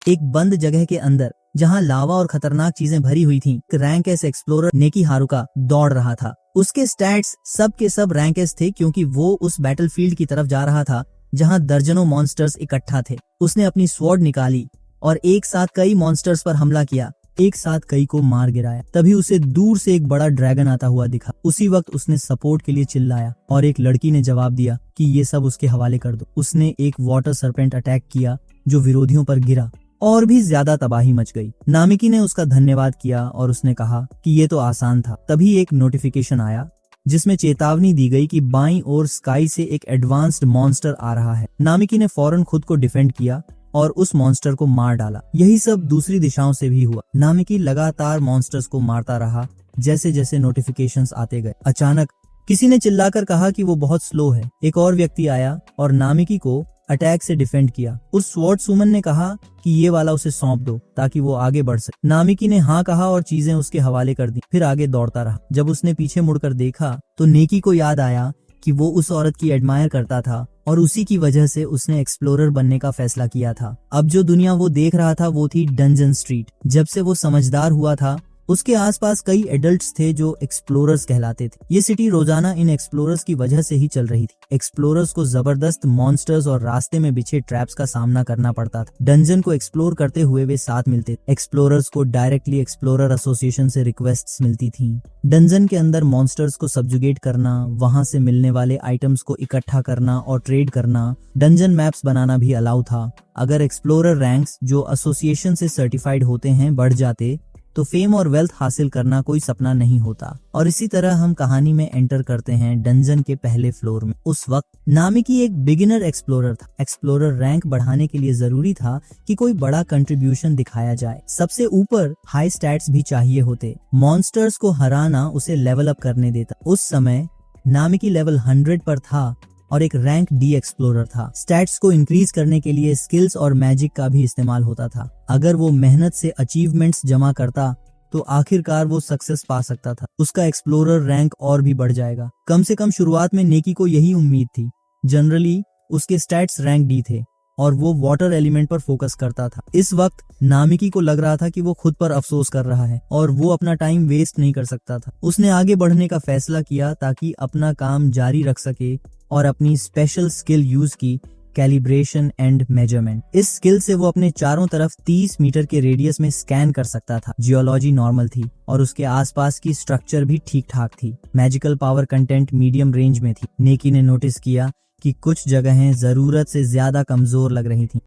एक बंद जगह के अंदर जहां लावा और खतरनाक चीजें भरी हुई थीं, रैंक एस एक्सप्लोरर नेकी हारुका दौड़ रहा था। उसके स्टैट्स सब के सब रैंक एस थे क्योंकि वो उस बैटलफील्ड की तरफ जा रहा था जहां दर्जनों मॉन्स्टर्स इकट्ठा थे। उसने अपनी स्वॉर्ड निकाली और एक साथ कई मॉन्स्टर्स पर हमला किया, एक साथ कई को मार गिराया। तभी उसे दूर से एक बड़ा ड्रैगन आता हुआ दिखा। उसी वक्त उसने सपोर्ट के लिए चिल्लाया और एक लड़की ने जवाब दिया कि ये सब उसके हवाले कर दो। उसने एक वाटर सरपेंट अटैक किया जो विरोधियों पर गिरा और भी ज्यादा तबाही मच गई। नामिकी ने उसका धन्यवाद किया और उसने कहा कि ये तो आसान था। तभी एक नोटिफिकेशन आया जिसमें चेतावनी दी गई कि बाईं ओर स्काई से एक एडवांस्ड मॉन्स्टर आ रहा है। नामिकी ने फौरन खुद को डिफेंड किया और उस मॉन्स्टर को मार डाला। यही सब दूसरी दिशाओं से भी हुआ। नामिकी लगातार मॉन्स्टर्स को मारता रहा जैसे जैसे नोटिफिकेशंस आते गए। अचानक किसी ने चिल्लाकर कहा कि वो बहुत स्लो है। एक और व्यक्ति आया और नामिकी को अटैक से डिफेंड किया। उस स्वॉर्ड्सवुमन ने कहा कि ये वाला उसे सौंप दो ताकि वो आगे बढ़ सके। नामिकी ने हाँ कहा और चीजें उसके हवाले कर दी, फिर आगे दौड़ता रहा। जब उसने पीछे मुड़कर देखा तो नेकी को याद आया कि वो उस औरत की एडमायर करता था और उसी की वजह से उसने एक्सप्लोरर बनने का फैसला किया था। अब जो दुनिया वो देख रहा था वो थी डंजन स्ट्रीट। जब से वो समझदार हुआ था उसके आसपास कई एडल्ट्स थे जो एक्सप्लोरर्स कहलाते थे। ये सिटी रोजाना इन एक्सप्लोरर्स की वजह से ही चल रही थी। एक्सप्लोरर्स को जबरदस्त मॉन्स्टर्स और रास्ते में बिछे ट्रैप्स का सामना करना पड़ता था। डंजन को एक्सप्लोर करते हुए वे साथ मिलते। एक्सप्लोरर्स को डायरेक्टली एक्सप्लोरर एसोसिएशन से रिक्वेस्ट्स मिलती थीं। डंजन के अंदर मॉन्स्टर्स को सब्जुगेट करना, वहां से मिलने वाले आइटम्स को इकट्ठा करना और ट्रेड करना, डंजन मैप्स बनाना भी अलाउ था। अगर एक्सप्लोरर रैंक्स जो एसोसिएशन से सर्टिफाइड होते हैं बढ़ जाते तो फेम और वेल्थ हासिल करना कोई सपना नहीं होता। और इसी तरह हम कहानी में एंटर करते हैं डंजन के पहले फ्लोर में। उस वक्त नामिकी एक बिगिनर एक्सप्लोरर था। एक्सप्लोरर रैंक बढ़ाने के लिए जरूरी था कि कोई बड़ा कंट्रीब्यूशन दिखाया जाए। सबसे ऊपर हाई स्टैट्स भी चाहिए होते। मॉन्स्टर्स को हराना उसे लेवल अप करने देता। उस समय नामिकी लेवल 100 पर था और एक रैंक डी एक्सप्लोरर था। स्टैट्स को इंक्रीज करने के लिए स्किल्स और मैजिक का भी इस्तेमाल होता था। अगर वो मेहनत से अचीवमेंट्स जमा करता तो आखिरकार वो सक्सेस पा सकता था। उसका एक्सप्लोरर रैंक और भी बढ़ जाएगा। कम से कम शुरुआत में नेकी को यही उम्मीद थी। जनरली उसके स्टैट्स रैंक डी थे और वो वाटर एलिमेंट पर फोकस करता था। इस वक्त नामिकी को लग रहा था कि वो खुद पर अफसोस कर रहा है और वो अपना टाइम वेस्ट नहीं कर सकता था। उसने आगे बढ़ने का फैसला किया ताकि अपना काम जारी रख सके और अपनी स्पेशल स्किल यूज की, कैलिब्रेशन एंड मेजरमेंट। इस स्किल से वो अपने चारों तरफ 30 मीटर के रेडियस में स्कैन कर सकता था। जियोलॉजी नॉर्मल थी और उसके आसपास की स्ट्रक्चर भी ठीक ठाक थी। Magical power content medium range में थी। नेकी ने नोटिस किया कि कुछ जगहें जरूरत से ज्यादा कमजोर लग रही थीं।